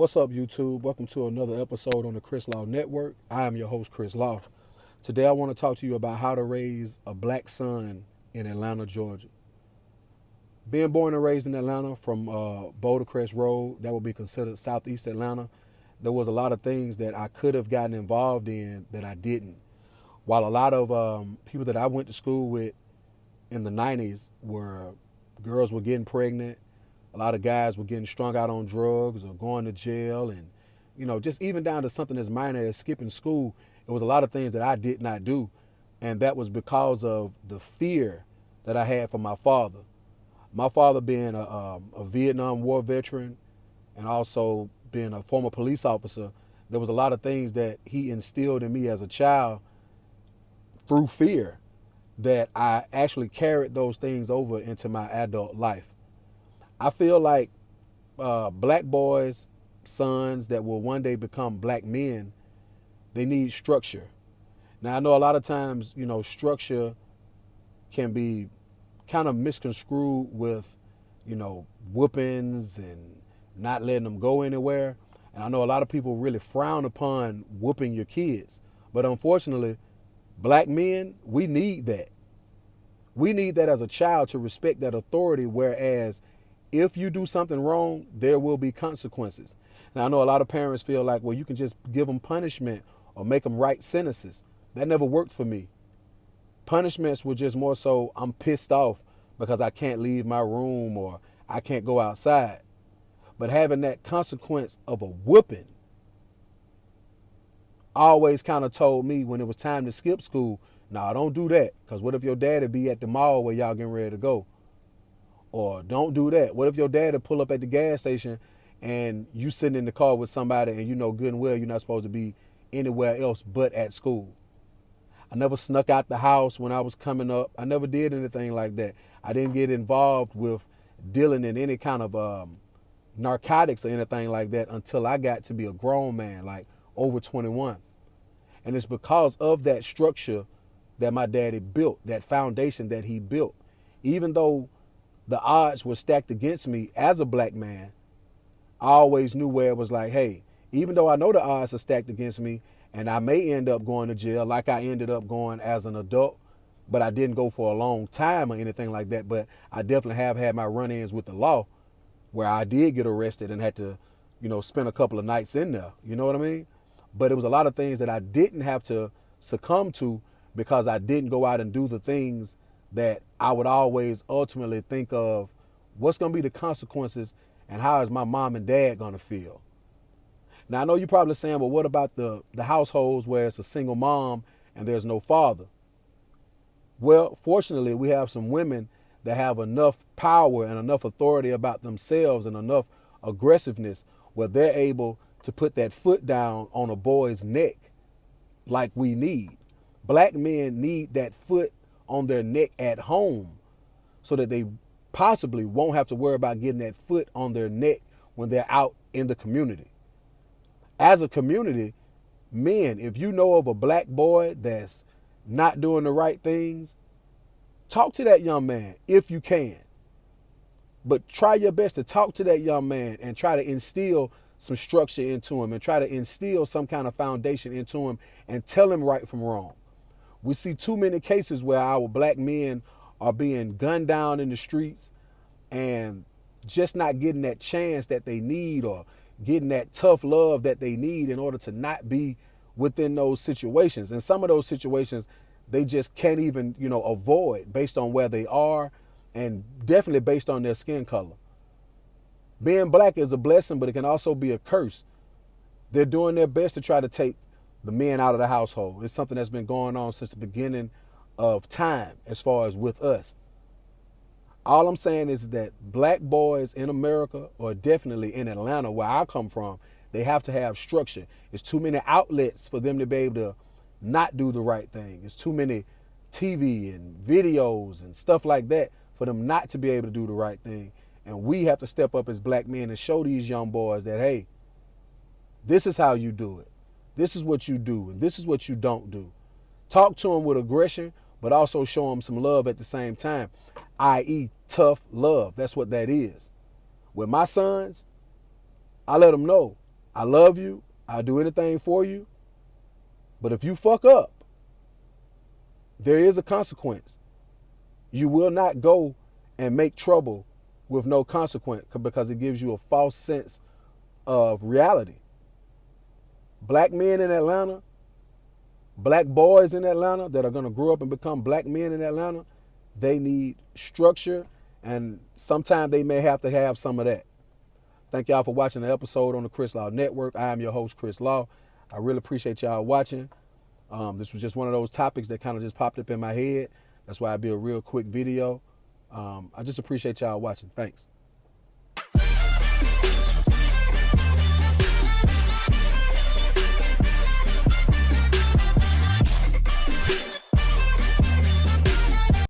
What's up, YouTube? Welcome to another episode on the Chris Law Network. I am your host, Chris Law. Today, I want to talk to you about how to raise a black son in Atlanta, Georgia. Being born and raised in Atlanta from Boulder Crest Road, that would be considered Southeast Atlanta, there was a lot of things that I could have gotten involved in that I didn't. While a lot of people that I went to school with in the 90s were girls were getting pregnant, a lot of guys were getting strung out on drugs or going to jail, and just even down to something as minor as skipping school. It was a lot of things that I did not do, and that was because of the fear that I had for my father. My father being a Vietnam War veteran and also being a former police officer, there was a lot of things that he instilled in me as a child through fear that I actually carried those things over into my adult life. I feel like black boys, sons that will one day become black men, they need structure. Now, I know a lot of times, structure can be kind of misconstrued with, whoopings and not letting them go anywhere. And I know a lot of people really frown upon whooping your kids. But unfortunately, black men, we need that. We need that as a child to respect that authority, whereas if you do something wrong, there will be consequences. Now, I know a lot of parents feel like, well, you can just give them punishment or make them write sentences. That never worked for me. Punishments were just more so, I'm pissed off because I can't leave my room or I can't go outside. But having that consequence of a whooping always kind of told me when it was time to skip school, nah, don't do that. Because what if your daddy be at the mall where y'all getting ready to go? Or don't do that. What if your daddy pull up at the gas station and you sitting in the car with somebody and you know good and well you're not supposed to be anywhere else but at school? I never snuck out the house when I was coming up. I never did anything like that. I didn't get involved with dealing in any kind of narcotics or anything like that until I got to be a grown man, like over 21. And it's because of that structure that my daddy built, that foundation that he built. Even though the odds were stacked against me as a black man, I always knew where it was like, hey, even though I know the odds are stacked against me and I may end up going to jail like I ended up going as an adult, but I didn't go for a long time or anything like that. But I definitely have had my run-ins with the law where I did get arrested and had to, spend a couple of nights in there. You know what I mean? But it was a lot of things that I didn't have to succumb to because I didn't go out and do the things that I would always ultimately think of what's going to be the consequences and how is my mom and dad going to feel. Now, I know you're probably saying, well, what about the households where it's a single mom and there's no father? Well, fortunately, we have some women that have enough power and enough authority about themselves and enough aggressiveness where they're able to put that foot down on a boy's neck like we need. Black men need that foot on their neck at home so that they possibly won't have to worry about getting that foot on their neck when they're out in the community. As a community, men, if you know of a black boy that's not doing the right things, talk to that young man if you can. But try your best to talk to that young man and try to instill some structure into him and try to instill some kind of foundation into him and tell him right from wrong. We see too many cases where our black men are being gunned down in the streets and just not getting that chance that they need or getting that tough love that they need in order to not be within those situations. And some of those situations, they just can't even, avoid based on where they are and definitely based on their skin color. Being black is a blessing, but it can also be a curse. They're doing their best to try to take the men out of the household. It's something that's been going on since the beginning of time as far as with us. All I'm saying is that black boys in America, or definitely in Atlanta where I come from, they have to have structure. It's too many outlets for them to be able to not do the right thing. It's too many TV and videos and stuff like that for them not to be able to do the right thing. And we have to step up as black men and show these young boys that, hey, this is how you do it. This is what you do, and this is what you don't do. Talk to them with aggression, but also show them some love at the same time, i.e. tough love. That's what that is. With my sons, I let them know I love you. I'll do anything for you. But if you fuck up, there is a consequence. You will not go and make trouble with no consequence because it gives you a false sense of reality. Black men in Atlanta, black boys in Atlanta that are going to grow up and become black men in Atlanta, they need structure, and sometimes they may have to have some of that. Thank y'all for watching the episode on the Chris Law Network. I am your host, Chris Law. I really appreciate y'all watching. This was just one of those topics that kind of just popped up in my head. That's why I did a real quick video. I just appreciate y'all watching. Thanks.